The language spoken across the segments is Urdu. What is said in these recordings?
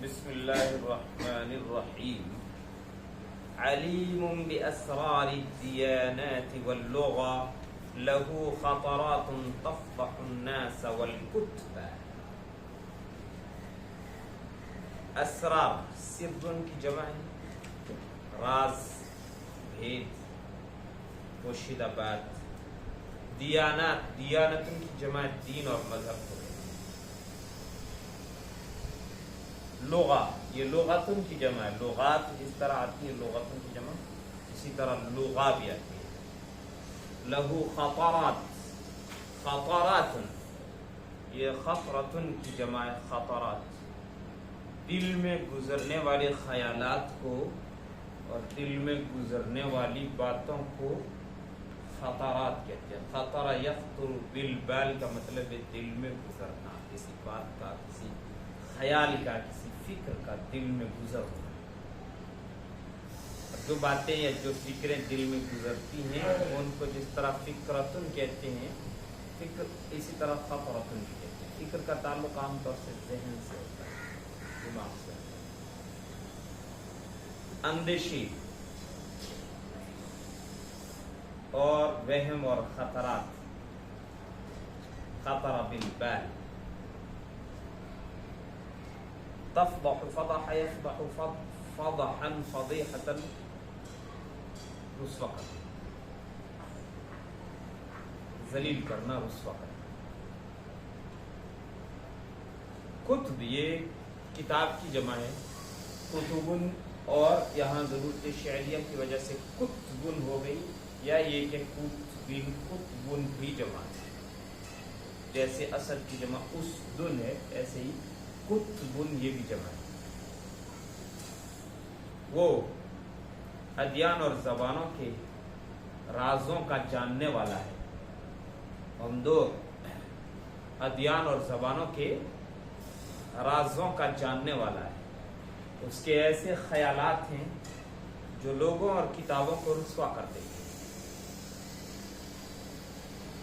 بسم اللہ الرحمن الرحیم علیم بأسرار الدیانات واللغة له خطرات تفضح الناس والكتب. اسرار سر کی جمع ہے، راز، بھید، پوشیدہ بات. دیانات دیانتن کی جمع دین اور مذہب کو. لغہ یہ لغتن کی جمع ہے، لغات جس طرح آتی ہے لغتن کی جمع اسی طرح لغہ بھی آتی ہے. لہو خطرات، خطرات یہ خطرتن کی جمع ہے، خطرات دل میں گزرنے والے خیالات کو اور دل میں گزرنے والی باتوں کو خطرات کہتے ہیں. خطرہ یخطر بالبال کا مطلب ہے دل میں گزرنا، کسی بات کا، کسی خیال کا، کسی فکر کا دل میں گزر ہونا. جو باتیں یا جو فکریں دل میں گزرتی ہیں ان کو جس طرح فکرتن کہتے ہیں، فکر اسی طرح خطرتن بھی کہتے ہیں. فکر کا تعلق عام طور سے ذہن سے ہوتا ہے، دماغ سے. اندیشی اور وہم اور خطرات، خطرہ بالبال. تفضح فضح يفضح فضحا فضيحة رسوا کرنا، ذلیل کرنا، رسوا کرنا. کتب یہ کتاب کی جمع ہے، کتبن، اور یہاں ضرورت شعریہ کی وجہ سے کتبن ہو گئی، یا یہ کہ کتبن، کتبن بھی جمع ہے. جیسے اصل کی جمع اسدن ہے ایسے ہی کتبن یہ بھی جمع ہے. وہ ادیان اور زبانوں کے رازوں کا جاننے والا ہے. ہم دو ادیان اور زبانوں کے رازوں کا جاننے والا ہے. اس کے ایسے خیالات ہیں جو لوگوں اور کتابوں کو رسوا کر دیتے ہیں.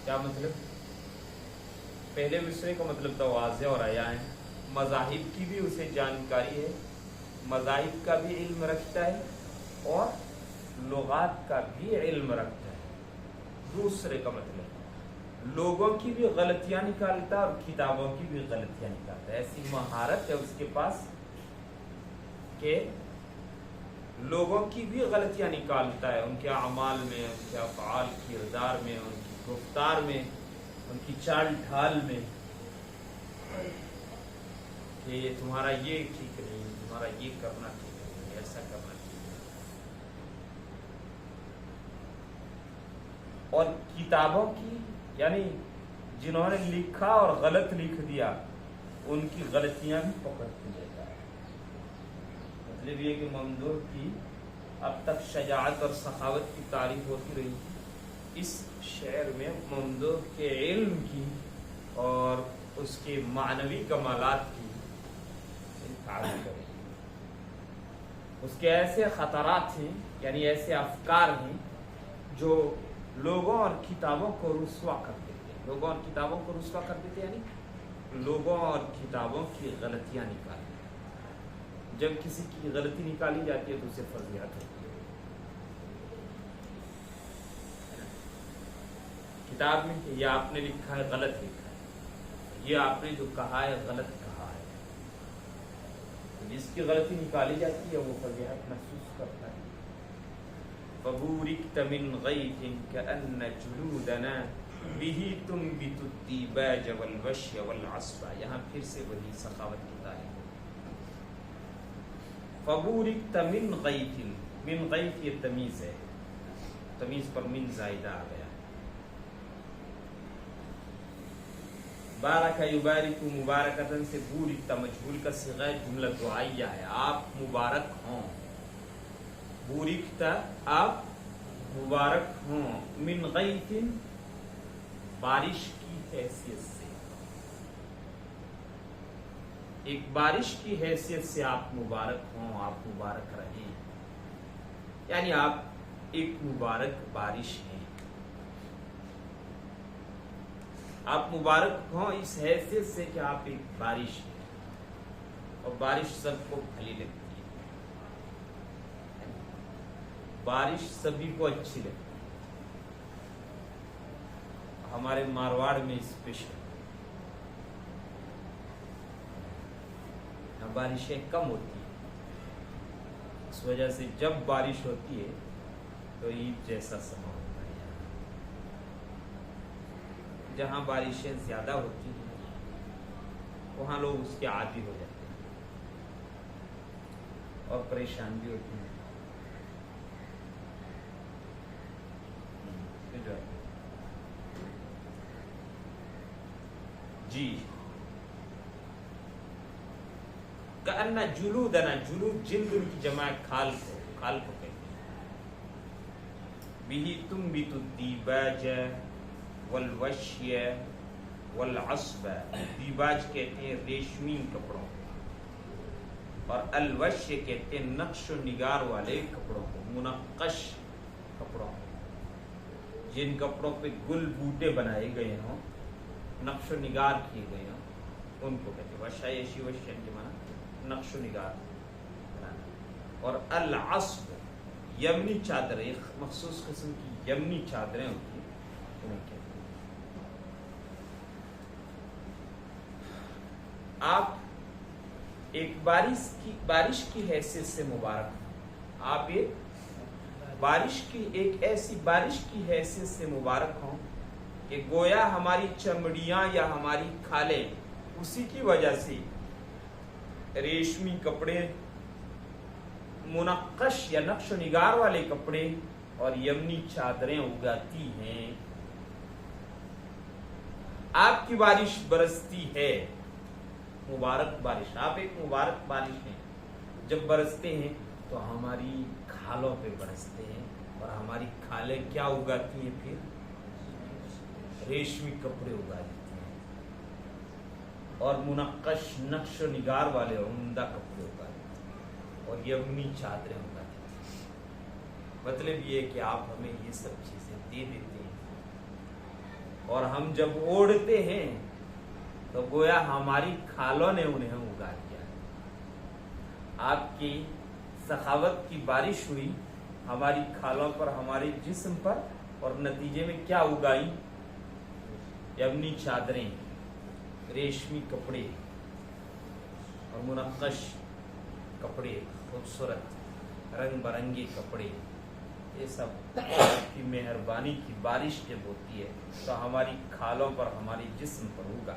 کیا مطلب؟ پہلے مصرے کا مطلب تو واضح اور عیاں ہے. مذاہب کی بھی اسے جانکاری ہے، مذاہب کا بھی علم رکھتا ہے اور لغات کا بھی علم رکھتا ہے. دوسرے کا مطلب لوگوں کی بھی غلطیاں نکالتا ہے اور کتابوں کی بھی غلطیاں نکالتا ہے. ایسی مہارت ہے اس کے پاس کہ لوگوں کی بھی غلطیاں نکالتا ہے، ان کے اعمال میں، ان کے افعال، کردار میں، ان کی گفتار میں، ان کی چال ڈھال میں، کہ تمہارا یہ ٹھیک نہیں، تمہارا یہ کرنا ٹھیک نہیں، ایسا کرنا ٹھیک نہیں. اور کتابوں کی یعنی جنہوں نے لکھا اور غلط لکھ دیا ان کی غلطیاں بھی پکڑتی لیتا ہے. مطلب یہ کہ ممدوح کی اب تک شجاعت اور سخاوت کی تعریف ہوتی رہی، اس شعر میں ممدوح کے علم کی اور اس کے معنوی کمالات کی تعریف کریں. اس کے ایسے خطرات ہیں یعنی ایسے افکار ہیں جو لوگوں اور کتابوں کو رسوا کر دیتے ہیں. لوگوں اور کتابوں کو رسوا کر دیتے ہیں یعنی لوگوں اور کتابوں کی غلطیاں نکالتے ہیں. جب کسی کی غلطی نکالی جاتی ہے تو اسے فضیحت ہوتی ہے. کتاب میں کہ یہ آپ نے لکھا ہے غلط لکھا ہے، یہ آپ نے جو کہا ہے غلط کہا ہے. جس کی غلطی نکالی جاتی ہے وہ فضیحت محسوس کرتا ہے. فبورکت من غیث کأن جلودنا به تنبت الدیباج والوشی والعصب. یہاں پھر سے وہی سخاوت کی تعریف. فبورکت من غیث، من غیث یہ تمیز ہے، تمیز پر من زائدہ آ گیا. بارک یبارک مبارکتن سے بورکتا مجهول کا صیغہ جملہ دعائیہ ہے. آپ مبارک ہوں، بورکتا آپ مبارک ہوں، من غیث بارش کی حیثیت سے، ایک بارش کی حیثیت سے آپ مبارک ہوں، آپ مبارک رہیں. یعنی آپ ایک مبارک بارش ہیں، آپ مبارک ہوں اس حیثیت سے کہ آپ ایک بارش ہیں. اور بارش سب کو بھلی لگتی ہے، بارش سبھی کو اچھی لگتی ہے، ہمارے مارواڑ میں اسپیشل بارشیں کم ہوتی ہیں، اس وجہ سے جب بارش ہوتی ہے تو عید جیسا سما ہوتا ہے۔ جہاں بارشیں زیادہ ہوتی ہیں وہاں لوگ اس کے عادی ہو جاتے ہیں اور پریشان بھی ہوتے ہیں۔ جی کأن جلودنا، جلود جلد کی جمع کھال کو کہتے ہیں۔ بہ تنبت الدیباج والوشی والعصب، دیباج کہتے ہیں ریشمی کپڑوں کو، اور الوش کہتے ہیں نقش و نگار والے کپڑوں کو، منقش کپڑوں کو، جن کپڑوں پہ گل بوٹے بنائے گئے ہوں، نقش و نگار کیے گئے ہوں، ان کو کہتے ہیں وشایشی وشین کے معنی نقش و نگار بنانا۔ اور العصب یمنی چادریں، ایک مخصوص قسم کی یمنی چادریں ہوتی ہیں، انہیں کہتے ہیں۔ آپ ایک بارش کی حیثیت سے مبارک ہوں، آپ ایک ایسی بارش کی حیثیت سے مبارک ہوں کہ گویا ہماری چمڑیاں یا ہماری کھالیں اسی کی وجہ سے ریشمی کپڑے، منقش یا نقش و نگار والے کپڑے اور یمنی چادریں اگاتی ہیں۔ آپ کی بارش برستی ہے، مبارک بارش، آپ ایک مبارک بارش ہیں، جب برستے ہیں تو ہماری کھالوں پہ برستے ہیں، اور ہماری کھالیں کیا اگاتی ہیں؟ پھر ریشمی کپڑے اگا دیتی ہیں اور منقش نقش و نگار والے عمدہ کپڑے اگا دیتی ہیں اور یمنی چادریں اگا دیتی ہیں۔ مطلب یہ کہ آپ ہمیں یہ سب چیزیں دے دیتے ہیں، اور ہم جب اوڑھتے ہیں تو گویا ہماری کھالوں نے انہیں اگا دیا ہے۔ آپ کی سخاوت کی بارش ہوئی ہماری کھالوں پر، ہمارے جسم پر، اور نتیجے میں کیا اگائی؟ یمنی چادریں، ریشمی کپڑے اور منقش کپڑے، خوبصورت رنگ برنگے کپڑے، یہ سب کی مہربانی کی بارش جب ہوتی ہے تو ہماری کھالوں پر، ہماری جسم پر اگا۔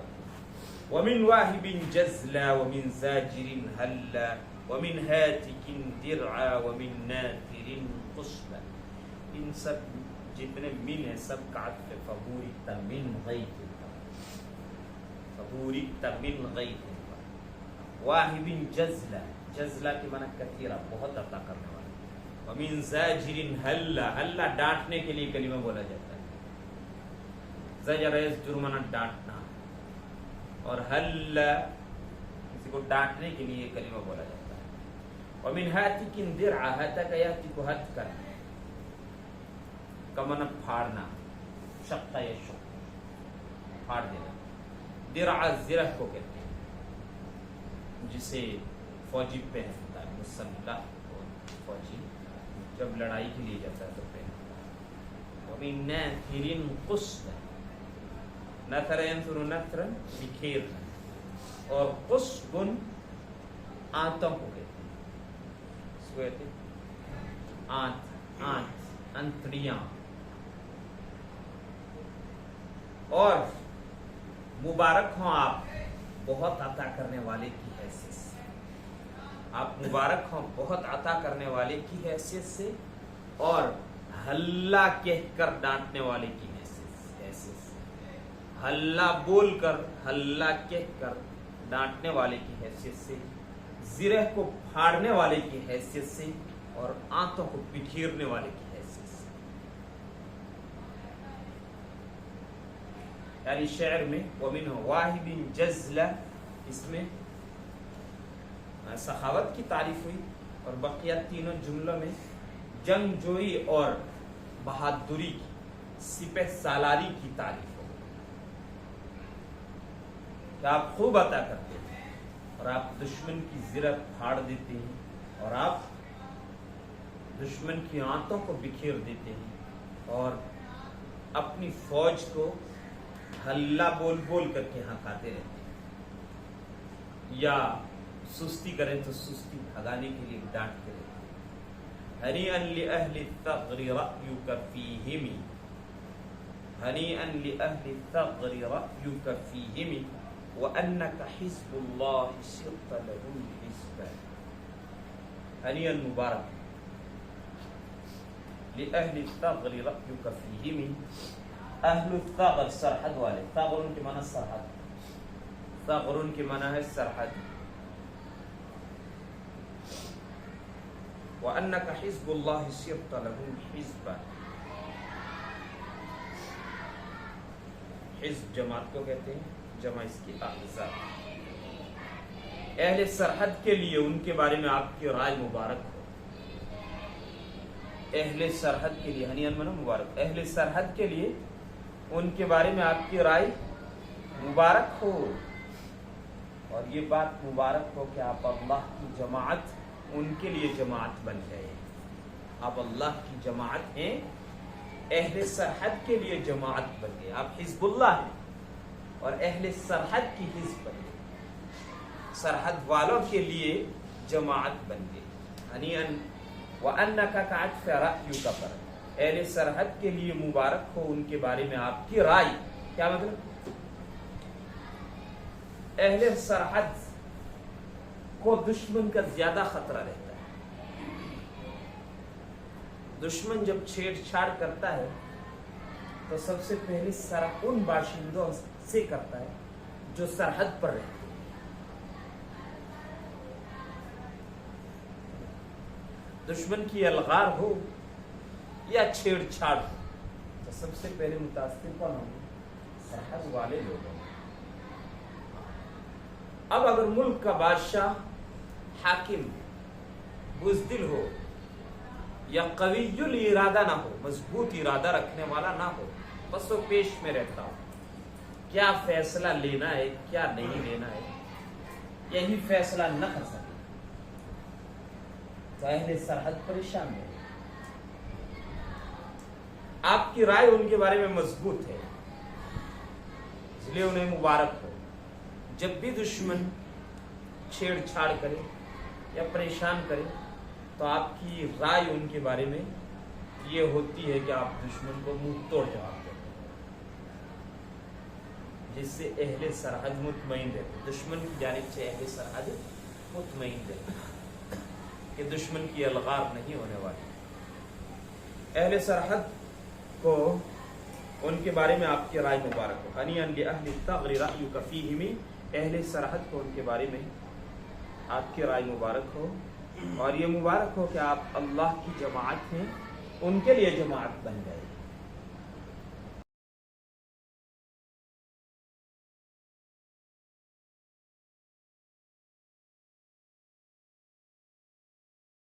ومن واہب جزلا ومن زاجر حلا ومن ہاتک درعا ومن ناثر قصبا، ان سب جتنے من ہیں سب کا عطف فبورت من غیث، فبورت من غیث۔ واہب جزلا، جزلا کے معنی کثیرہ، بہت عطا کرنے والا۔ ومن زاجر حلا، حلا ڈانٹنے کے لیے کلمہ بولا جاتا ہے، زجر جرمانہ ڈانٹنا، اور حل کسی کو ڈانٹنے کے لیے کلمہ بولا جاتا ہے۔ ومن ہاتک درعا، ہاتک یاتک کو ہتھ کرنا، کمن پھاڑنا، شق یا شق، پھاڑ دینا۔ درعا زرہ کو کہتے ہیں جسے فوجی پہنتا ہے، مسلح فوجی جب لڑائی کے لیے جاتا ہے تو پہنتا ہے۔ ومن ناثر قصبا، نثر ينثر نثرا بکھیرنا، اور قصب آنتوں کو کہتے ہیں، اس کو کہتے ہیں آنت، انتڑیاں۔ اور مبارک ہوں آپ بہت عطا کرنے والے کی حیثیت سے، آپ مبارک ہوں بہت عطا کرنے والے کی حیثیت سے، اور ہلا کہہ کر ڈانٹنے والے کی حیثیت سے، ہلا بول کر، ہلا کہہ کر ڈانٹنے والے کی حیثیت سے، زرہ کو پھاڑنے والے کی حیثیت سے، اور آنتوں کو بکھیرنے والے کی حیثیت سے۔ یعنی شعر میں ومن واہب جزلا، اس میں سخاوت کی تعریف ہوئی، اور بقیہ تینوں جملوں میں جنگ جوئی اور بہادری کی، سپہ سالاری کی تعریف ہو کہ آپ خوب عطا کرتے ہیں اور آپ دشمن کی زرہ پھاڑ دیتے ہیں اور آپ دشمن کی آنتوں کو بکھیر دیتے ہیں اور اپنی فوج کو ہلہ بول بول کر کے ہنکاتے رہتے ہیں، یا سستی کریں تو سستی بھگانے کے لیے ڈانٹتے رہتے ہیں۔ ہنیئا لأہل الثغر رأیک فیہم، ہنیئا لأہل الثغر رأیک فیہم وأنک حزب اللہ صرت لهم حزبا۔ ہنیئا مبارک لأہل الثغر رأیک فیہم، اہل الثغر سرحد والے، ثغر کی معنی سرحد، ثغر کی معنی ہے سرحد۔ وَأَنَّكَ حِزْبُ اللَّهِ صِرْتَ لَهُمْ حِزْبًا، حزب جماعت کو کہتے ہیں، جمع اس کی احزاب۔ اہل سرحد کے لیے ان کے بارے میں آپ کی رائے مبارک ہو، اہل سرحد کے لیے، ہنیئا منو مبارک، اہل سرحد کے لیے ان کے بارے میں آپ کی رائے مبارک ہو، اور یہ بات مبارک ہو کہ آپ اللہ کی جماعت ان کے لیے جماعت بن گئے، آپ اللہ کی جماعت ہیں، اہل سرحد کے لیے جماعت بن گئے، آپ حزب اللہ ہیں اور اہل سرحد کی حزب بن گئے، سرحد والوں کے لیے جماعت بن گئے۔ ہنیئا وَأَنَّكَ كَعَطْفِ رَأْيُكَ پر اہل سرحد کے لیے مبارک ہو ان کے بارے میں آپ کی رائے، کیا مطلب؟ اہل سرحد کو دشمن کا زیادہ خطرہ رہتا ہے، دشمن جب چھیڑ چھاڑ کرتا ہے تو سب سے پہلے ان باشندوں سے کرتا ہے جو سرحد پر رہتے ہیں۔ دشمن کی الغار ہو یا چھیڑ چھاڑ ہو تو سب سے پہلے متاثر کون ہوں؟ سرحد والے لوگ ہیں۔ اب اگر ملک کا بادشاہ حاکم بزدل ہو یا قوی الارادہ نہ ہو، مضبوط ارادہ رکھنے والا نہ ہو، بس وہ پیش میں رہتا ہو، کیا فیصلہ لینا ہے کیا نہیں لینا ہے یہی فیصلہ نہ کر سکے تو اہل سرحد پریشان ہے۔ آپ کی رائے ان کے بارے میں مضبوط ہے، اس لیے انہیں مبارک ہو۔ جب بھی دشمن چھیڑ چھاڑ کرے یا پریشان کرے تو آپ کی رائے ان کے بارے میں یہ ہوتی ہے کہ آپ دشمن کو منہ توڑ جواب دیں، جس سے اہل سرحد مطمئن رہتے، دشمن کی جانب سے اہل سرحد مطمئن رہتے کہ دشمن کی الغار نہیں ہونے والی۔ اہل سرحد کو ان کے بارے میں آپ کی رائے مبارک ہو۔ ہنیئا لأہل الثغر رأیک فیہم، اہل سرحد کو ان کے بارے میں آپ کی رائے مبارک ہو، اور یہ مبارک ہو کہ آپ اللہ کی جماعت ہیں، ان کے لیے جماعت بن گئے۔